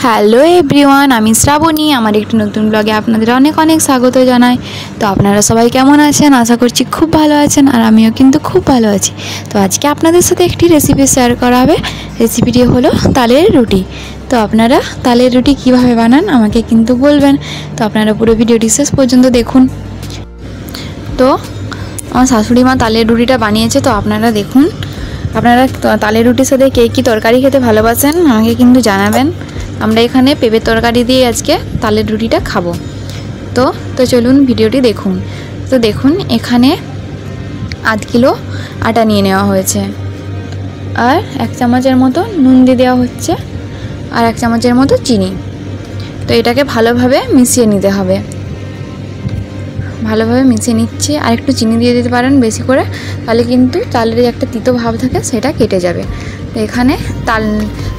Hello everyone, আমি শ্রাবণী। আমার একটি নতুন ব্লগে আপনাদের অনেক অনেক স্বাগত জানাই। তো আপনারা সবাই কেমন আছেন? আশা করছি খুব ভালো আছেন, আর আমিও কিন্তু খুব ভালো আছি। তো আজকে আপনাদের সাথে একটি রেসিপি শেয়ার করা হবে। রেসিপিটি হলো তালের রুটি। তো আপনারা তালের রুটি কিভাবে বানান আমাকে কিন্তু বলবেন। তো আপনারা পুরো ভিডিওটি শেষ পর্যন্ত দেখুন। তো আমার শাশুড়ি মা তালের রুটিটা বানিয়েছে, তো আপনারা দেখুন। আপনারা তালের রুটির সাথে কে কী তরকারি খেতে ভালোবাসেন আমাকে কিন্তু জানাবেন। আমরা এখানে পেঁপের তরকারি দিয়ে আজকে তালের রুটিটা খাবো। তো চলুন ভিডিওটি দেখুন। তো দেখুন, এখানে আধ কিলো আটা নিয়ে নেওয়া হয়েছে, আর 1 চামচের মতো নুন দিয়ে দেওয়া হচ্ছে, আর 1 চামচের মতো চিনি। তো এটাকে ভালোভাবে মিশিয়ে নিতে হবে। ভালোভাবে মিশিয়ে নিচ্ছি, আর একটু চিনি দিয়ে দিতে পারেন বেশি করে, তাহলে কিন্তু তালের একটা তিতো ভাব থাকে সেটা কেটে যাবে। তো এখানে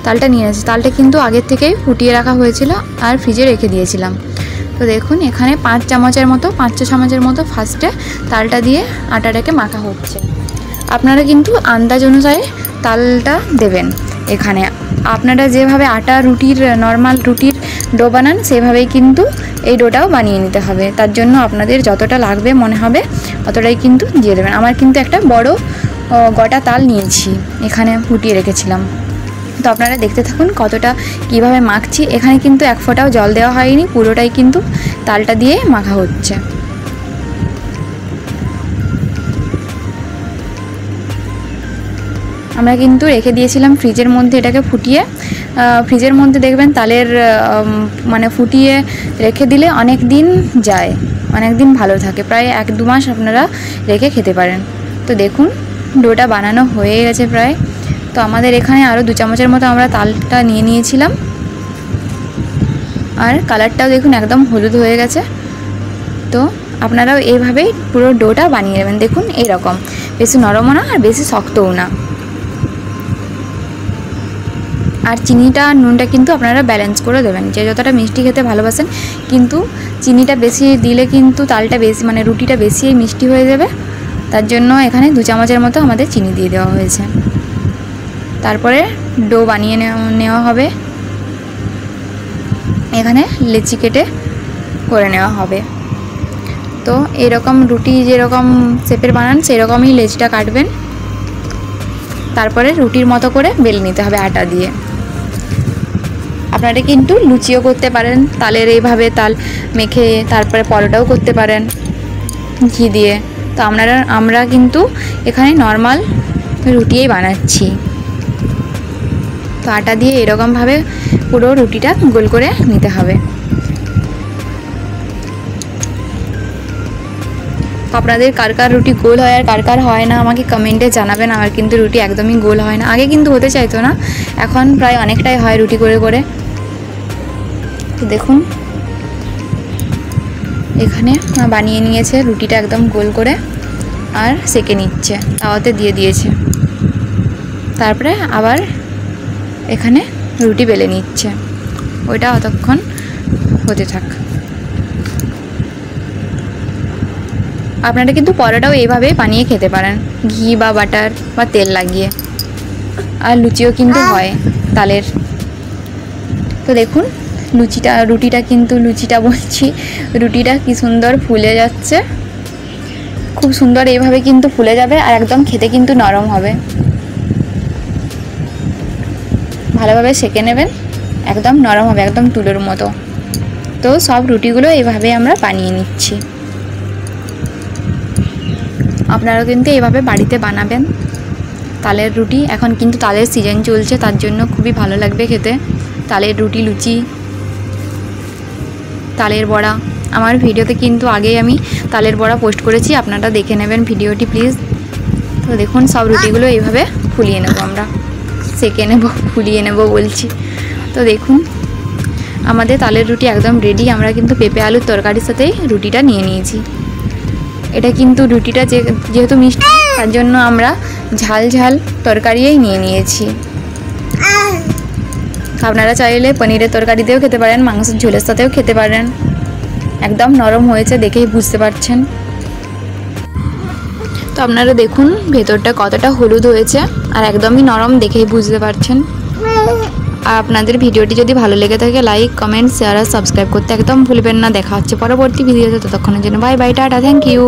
তালটা নিয়ে এসেছি। তালটা কিন্তু আগের থেকেই ফুটিয়ে রাখা হয়েছিল আর ফ্রিজে রেখে দিয়েছিলাম। তো দেখুন, এখানে 5 চামচের মতো 5 চামচের মতো ফার্স্টে তালটা দিয়ে আটাটাকে মাখা হচ্ছে। আপনারা কিন্তু আন্দাজ অনুযায়ী তালটা দেবেন। এখানে আপনারা যেভাবে আটা রুটির নর্মাল রুটির ডো বানান সেভাবেই কিন্তু এই ডোটাও বানিয়ে নিতে হবে। তার জন্য আপনাদের যতটা লাগবে মনে হবে ততটাই কিন্তু দিয়ে দেবেন। আমার কিন্তু একটা বড় গোটা তাল নিয়েছি, এখানে ফুটিয়ে রেখেছিলাম। তো আপনারা দেখতে থাকুন কতটা কিভাবে মাখছি। এখানে কিন্তু এক ফোঁটাও জল দেওয়া হয়নি, পুরোটাই কিন্তু তালটা দিয়ে মাখা হচ্ছে। আমরা কিন্তু রেখে দিয়েছিলাম ফ্রিজের মধ্যে এটাকে ফুটিয়ে। ফ্রিজের মধ্যে দেখবেন তালের মানে ফুটিয়ে রেখে দিলে অনেক দিন যায়, অনেক দিন ভালো থাকে, প্রায় 1-2 মাস আপনারা রেখে খেতে পারেন। তো দেখুন, ডোটা বানানো হয়ে গেছে প্রায়। তো আমাদের এখানে আরও 2 চামচের মতো আমরা তালটা নিয়ে নিয়েছিলাম, আর কালারটাও দেখুন একদম হলুদ হয়ে গেছে। তো আপনারাও এইভাবেই পুরো ডোটা বানিয়ে নেবেন। দেখুন এইরকম, বেশি নরমও না আর বেশি শক্তও না। আর চিনিটা নুনটা কিন্তু আপনারা ব্যালেন্স করে দেবেন, যে যতটা মিষ্টি খেতে ভালোবাসেন। কিন্তু চিনিটা বেশি দিলে কিন্তু তালটা বেশি মানে রুটিটা বেশি মিষ্টি হয়ে যাবে। তার জন্য এখানে 2 চামচের মতো আমাদের চিনি দিয়ে দেওয়া হয়েছে। তারপরে ডো বানিয়ে নেওয়া হবে। এখানে লেচি কেটে করে নেওয়া হবে। তো এরকম রুটি যেরকম শেপের বানান সেরকমই লেচিটা কাটবেন। তারপরে রুটির মতো করে বেলে নিতে হবে আটা দিয়ে। আপনারা কিন্তু লুচিও করতে পারেন তালের এইভাবে তাল মেখে, তারপরে পরোটাও করতে পারেন ঘি দিয়ে। তো আমরা কিন্তু এখানে নর্মাল রুটিই বানাচ্ছি। তো আটা দিয়ে এরকমভাবে পুরো রুটিটা গোল করে নিতে হবে। আপনাদের কার কার রুটি গোল হয় আর কার কার হয় না আমাকে কমেন্টে জানাবেন। আমার কিন্তু রুটি একদমই গোল হয় না, আগে কিন্তু হতে চাইতো না, এখন প্রায় অনেকটাই হয় রুটি করে করে। তো দেখুন, এখানে বানিয়ে নিয়েছে রুটিটা একদম গোল করে, আর সেঁকে নিচ্ছে, তাওয়াতে দিয়ে দিয়েছে। তারপরে আবার এখানে রুটি বেলে নিচ্ছে, ওইটা অতক্ষণ হতে থাক। আপনারা কিন্তু পরোটাও এইভাবেই বানিয়ে খেতে পারেন, ঘি বা বাটার বা তেল লাগিয়ে। আর লুচিও কিন্তু হয় তালের। তো দেখুন রুটিটা কি সুন্দর ফুলে যাচ্ছে, খুব সুন্দর এইভাবে কিন্তু ফুলে যাবে, আর একদম খেতে কিন্তু নরম হবে। ভালোভাবে সেঁকে নেবেন, একদম নরম হবে, একদম তুলোর মতো। তো সব রুটিগুলো এইভাবে আমরা বানিয়ে নিচ্ছি। আপনারাও কিন্তু এইভাবে বাড়িতে বানাবেন তালের রুটি। এখন কিন্তু তালের সিজন চলছে, তার জন্য খুবই ভালো লাগবে খেতে। তালের রুটি, লুচি, তালের বড়া। আমার ভিডিওতে কিন্তু আগেই আমি তালের বড়া পোস্ট করেছি, আপনারা দেখে নেবেন ভিডিওটি প্লিজ। তো দেখুন, সব রুটিগুলো এইভাবে ফুলিয়ে নেব, আমরা সেঁকে নেব, ফুলিয়ে নেব বলছি। তো দেখুন, আমাদের তালের রুটি একদম রেডি। আমরা কিন্তু পেঁপে আলুর তরকারির সাথেই রুটিটা নিয়ে নিয়েছি। এটা কিন্তু রুটিটা যেহেতু মিষ্টি, তার জন্য আমরা ঝাল ঝাল তরকারিই নিয়ে নিয়েছি। আপনারা চাইলে পনিরের তরকারি দিয়েও খেতে পারেন, মাংসের ঝোলের সাথেও খেতে পারেন। একদম নরম হয়েছে, দেখেই বুঝতে পারছেন। তো আপনারা দেখুন ভেতরটা কতটা হলুদ হয়েছে, আর একদমই নরম, দেখেই বুঝতে পারছেন। আর আপনাদের ভিডিওটি যদি ভালো লেগে থাকে লাইক কমেন্ট শেয়ার আর সাবস্ক্রাইব করতে একদম ভুলবেন না। দেখা হচ্ছে পরবর্তী ভিডিওতে, ততক্ষণের জন্য bye bye, tata, thank you.